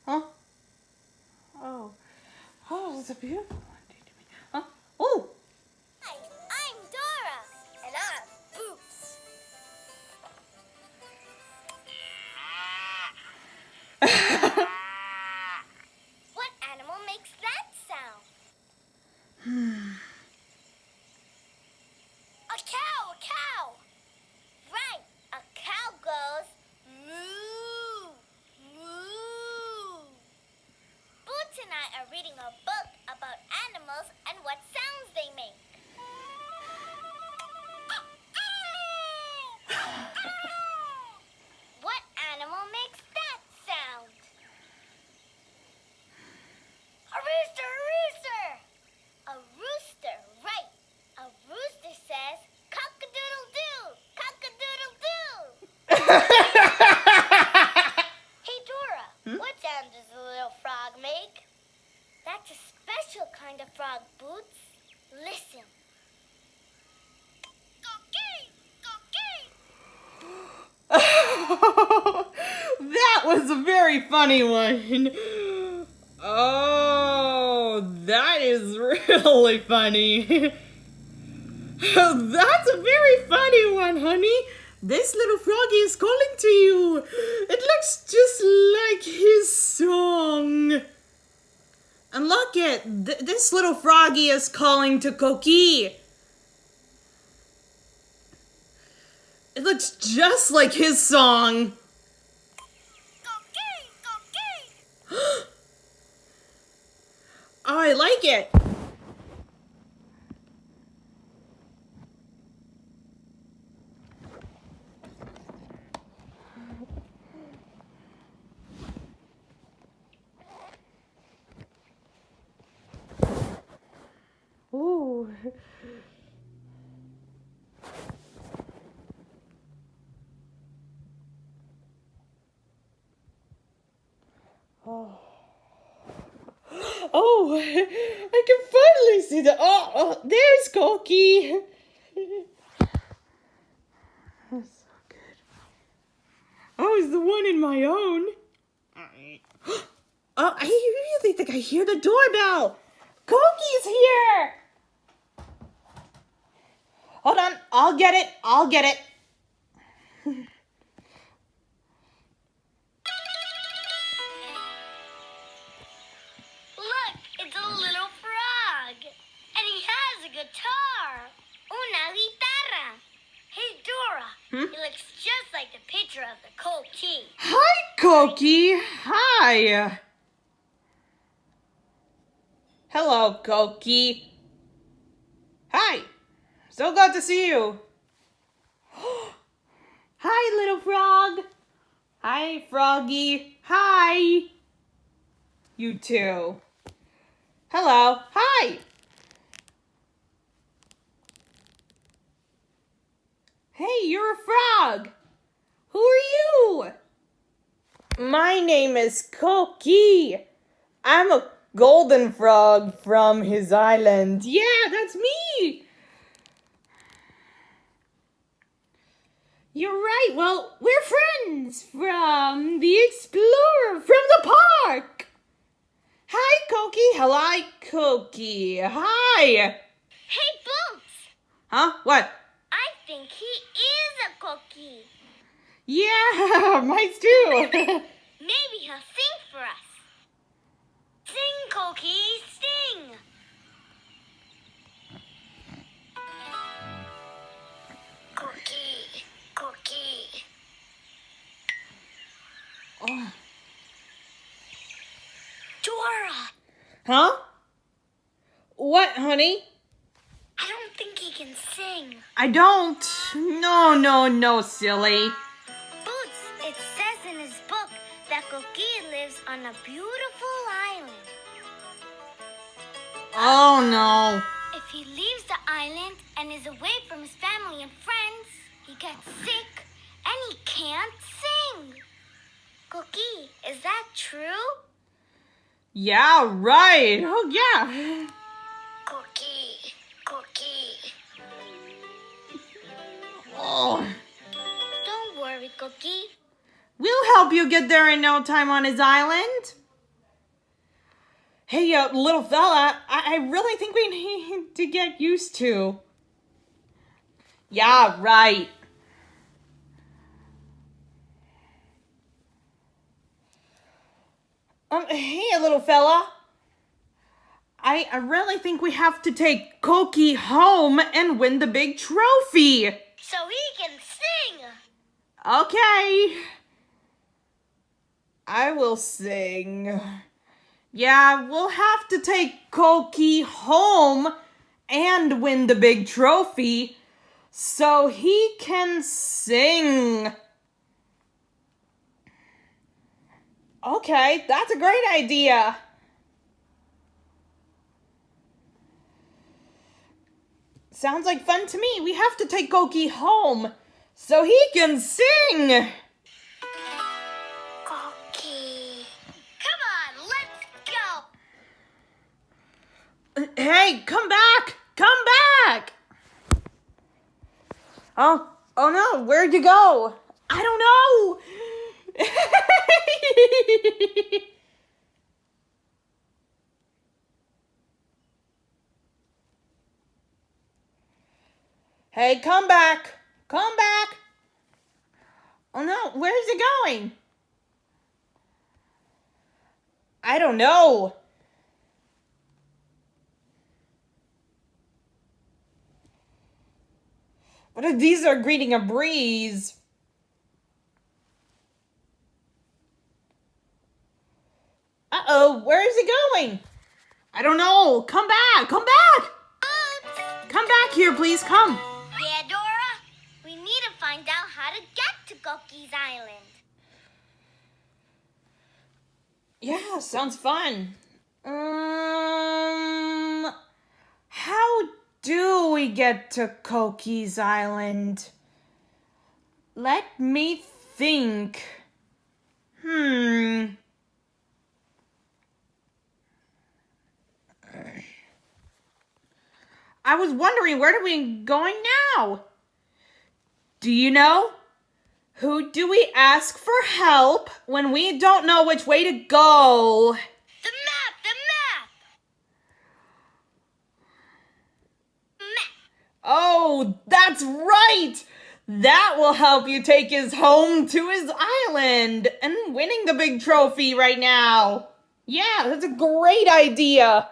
Huh? Oh. Oh, it's a beautiful one. Huh? Oh! Hi, I'm Dora, and I have boots. What animal makes that sound? A cow, a cow. Right, a cow goes moo, moo. Boots and I are reading a book about animals and what sounds they make. What animal makes that sound? A rooster, a rooster! A rooster, right. A rooster says, cock-a-doodle-doo, cock-a-doodle-doo. Hey, Dora, what sound does the little frog make? That's a special kind of frog, Boots. Listen. That was a very funny one. Oh, that is really funny. That's a very funny one, honey. This little froggy is calling to you. It looks just like his song. And look it, this little froggy is calling to Koki. It looks just like his song. Oh, I like it. Ooh. Oh. Oh, I can finally see the. Oh, there's Koki. That's so good. Oh, it's the one in my own. Oh, I really think I hear the doorbell. Koki's here. Hold on, I'll get it. Look, it's a little frog. And he has a guitar. Una guitarra. Hey, Dora. He looks just like the picture of the Koki. Hi, Koki. Hi. Hello, Koki. Hi. So glad to see you. Hi, little frog. Hi, Froggy. Hi. You too. Hello. Hi. Hey, you're a frog. Who are you? My name is Koki. I'm a golden frog from his island. Yeah, that's me. You're right. Well, we're friends from the Explorer from the park. Hi, Koki. Hello, Koki. Hi. Hey, Boots. Huh? What? I think he is a Koki. Yeah, mine too. Maybe he'll sing for us. Sing, Koki, sing. Koki, Koki. Oh. Dora, Huh? What, honey? I don't think he can sing. I don't. No, silly. Boots, it says in his book that Koki lives on a beautiful island. Oh, no. If he leaves the island and is away from his family and friends, he gets sick and he can't sing. Koki, is that true? Yeah, right. Oh, yeah. Koki, Koki. Oh. Oh. Don't worry, Cookie. We'll help you get there in no time on his island. Hey, little fella, I really think we need to get used to. Yeah, right. Hey, little fella. I really think we have to take Koki home and win the big trophy. So he can sing. Okay. I will sing. Yeah, we'll have to take Koki home and win the big trophy so he can sing. Okay, that's a great idea. Sounds like fun to me. We have to take Koki home so he can sing. Cookie. Come on, let's go. Hey, come back! Come back! Oh no, where'd you go? I don't know. Hey, come back! Come back! Oh no, where's it going? I don't know. What if these are greeting a breeze? Uh-oh, where is it going? I don't know. Come back! Come back! Oops. Come back here, please. Come. Yeah, Dora. We need to find out how to get to Cookie's Island. Yeah, sounds fun. How do we get to Koki's Island? Let me think. I was wondering, where are we going now? Do you know? Who do we ask for help when we don't know which way to go? The map! Map! Oh, that's right! That will help you take us home to his island and winning the big trophy right now. Yeah, that's a great idea.